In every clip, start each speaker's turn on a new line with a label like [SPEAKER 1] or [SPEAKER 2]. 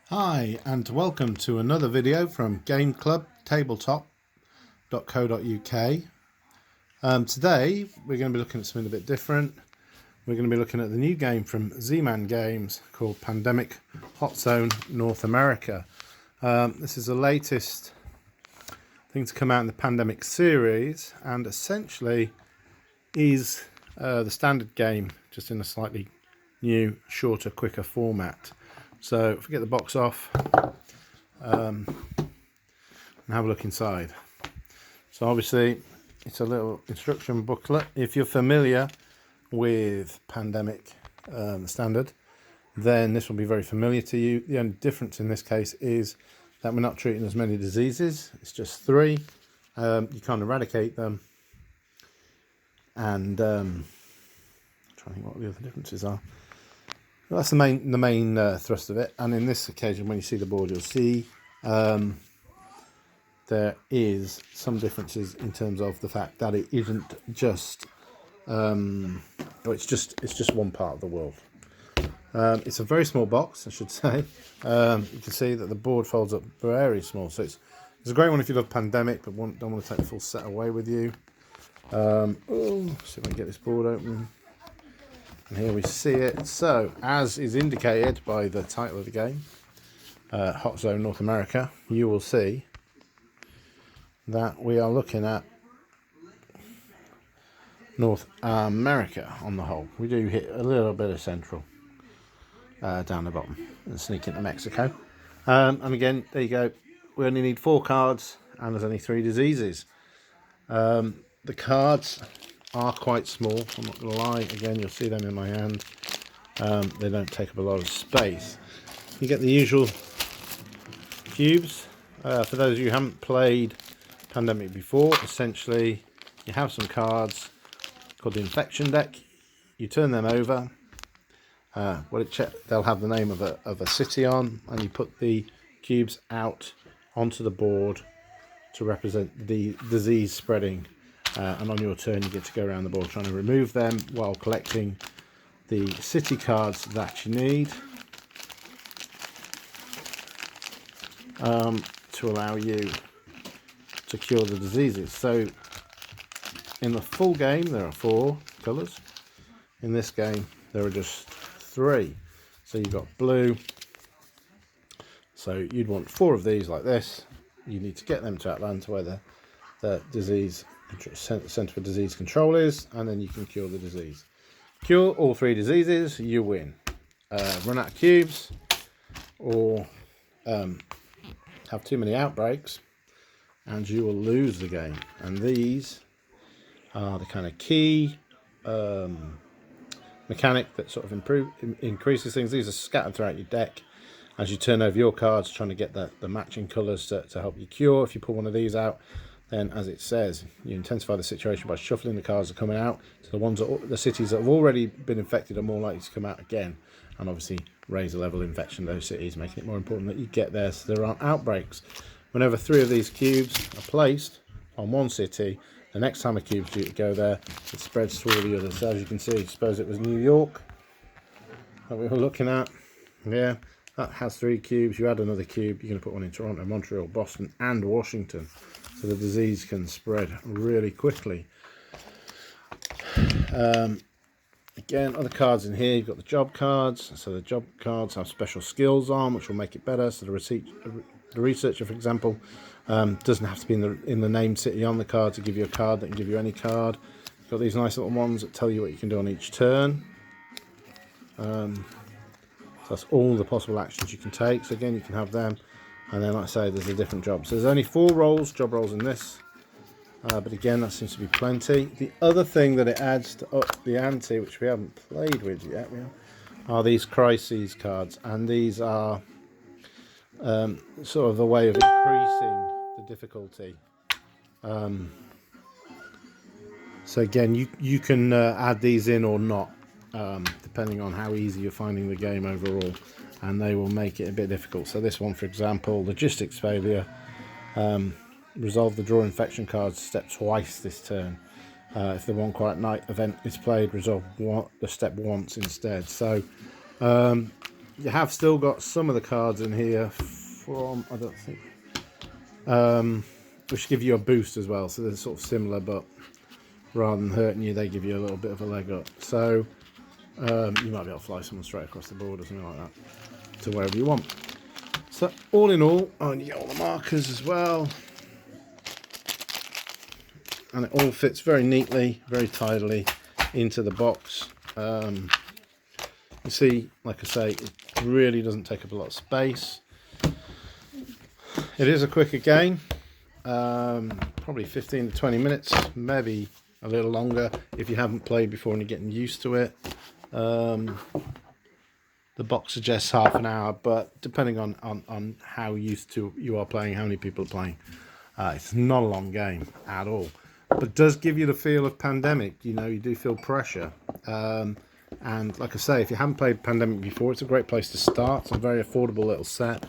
[SPEAKER 1] Hi and welcome to another video from gameclubtabletop.co.uk. Today we're going to be looking at something a bit different. We're going to be looking at the new game from Z-Man Games called Pandemic Hot Zone North America. This is the latest thing to come out in the Pandemic series, and essentially is the standard game, just in a slightly new, shorter, quicker format. So if we get the box off and have a look inside. So obviously it's a little instruction booklet. If you're familiar with Pandemic standard, then this will be very familiar to you. The only difference in this case is that we're not treating as many diseases. It's just 3. You can't eradicate them, and I'm trying to think what the other differences are. Well, that's the main thrust of it. And in this occasion, when you see the board, you'll see there is some differences in terms of the fact that it isn't just it's just one part of the world. It's a very small box, I should say. You can see that the board folds up very small, so it's a great one if you love Pandemic but don't want to take the full set away with you. See if I can get this board open. And here we see it. So, as is indicated by the title of the game, Hot Zone North America, you will see that we are looking at North America on the whole. We do hit a little bit of Central down the bottom and sneak into Mexico. And again, there you go. We only need 4 cards, and there's only 3 diseases. The cards are quite small, I'm not going to lie. Again, you'll see them in my hand. They don't take up a lot of space. You get the usual cubes. For those of you who haven't played Pandemic before, essentially you have some cards called the Infection deck. You turn them over. They'll have the name of a city on, and you put the cubes out onto the board to represent the disease spreading. And on your turn you get to go around the board trying to remove them while collecting the city cards that you need to allow you to cure the diseases. So in the full game there are 4 colours. In this game there are just 3. So you've got blue. So you'd want 4 of these like this. You need to get them to Atlanta where the disease Centre for Disease Control is, and then you can cure the disease. Cure all 3 diseases, you win. Run out of cubes, or have too many outbreaks, and you will lose the game. And these are the kind of key mechanic that sort of increases things. These are scattered throughout your deck as you turn over your cards, trying to get the matching colours to help you cure. If you pull one of these out, then, as it says, you intensify the situation by shuffling the cards that are coming out. So the cities that have already been infected are more likely to come out again, and obviously raise the level of infection in those cities, making it more important that you get there so there aren't outbreaks. Whenever 3 of these cubes are placed on one city, the next time a cube's due to go there, it spreads to all the others. So as you can see, suppose it was New York that we were looking at. Yeah, that has 3 cubes. You add another cube, you're going to put one in Toronto, Montreal, Boston, and Washington. So the disease can spread really quickly. Again, other cards in here, you've got the job cards. So the job cards have special skills on, which will make it better. So the researcher, for example, doesn't have to be in the named city on the card to give you a card that can give you any card. You've got these nice little ones that tell you what you can do on each turn. So that's all the possible actions you can take. So again, you can have them. And then, like I say, there's a different job. So there's only 4 job roles in this. But again, that seems to be plenty. The other thing that it adds to up the ante, which we haven't played with yet, are these crises cards. And these are sort of a way of increasing the difficulty. So again, you can add these in or not, depending on how easy you're finding the game overall. And they will make it a bit difficult. So this one, for example, logistics failure. Resolve the draw infection cards step twice this turn. If the One Quiet Night event is played, resolve the step once instead. So you have still got some of the cards in here from, I don't think, which give you a boost as well. So they're sort of similar, but rather than hurting you, they give you a little bit of a leg up. So you might be able to fly someone straight across the board or something like that to wherever you want. So all in all, and you get all the markers as well. And it all fits very neatly, very tidily into the box. You see, like I say, it really doesn't take up a lot of space. It is a quicker game, probably 15 to 20 minutes, maybe a little longer if you haven't played before and you're getting used to it. The box suggests half an hour, but depending on how used to you are playing, how many people are playing, it's not a long game at all. But it does give you the feel of Pandemic. You know, you do feel pressure. And like I say, if you haven't played Pandemic before, it's a great place to start. It's a very affordable little set.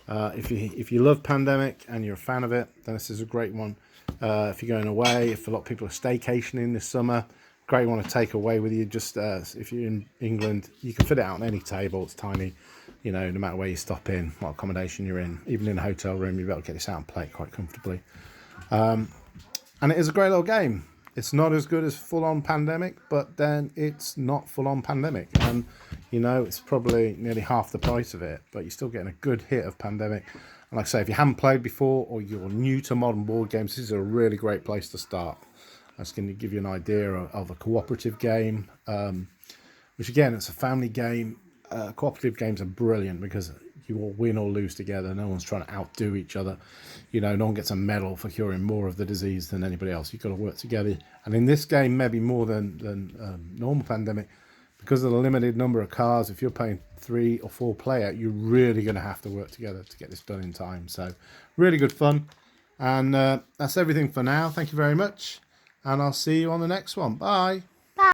[SPEAKER 1] If you love Pandemic and you're a fan of it, then this is a great one. If you're going away, if a lot of people are staycationing this summer, great one to take away with you. Just if you're in England, you can fit it out on any table. It's tiny, you know, no matter where you stop in, what accommodation you're in, even in a hotel room, you'll be able to get this out and play it quite comfortably. And it is a great little game. It's not as good as full-on Pandemic, but then it's not full-on Pandemic. And, you know, it's probably nearly half the price of it, but you're still getting a good hit of Pandemic. And like I say, if you haven't played before or you're new to modern board games, this is a really great place to start. That's going to give you an idea of a cooperative game, which again, it's a family game. Cooperative games are brilliant because you all win or lose together. No one's trying to outdo each other. You know, no one gets a medal for curing more of the disease than anybody else. You've got to work together. And in this game, maybe more than normal Pandemic, because of the limited number of cards, if you're playing 3 or 4 player, you're really going to have to work together to get this done in time. So really good fun. And that's everything for now. Thank you very much. And I'll see you on the next one. Bye.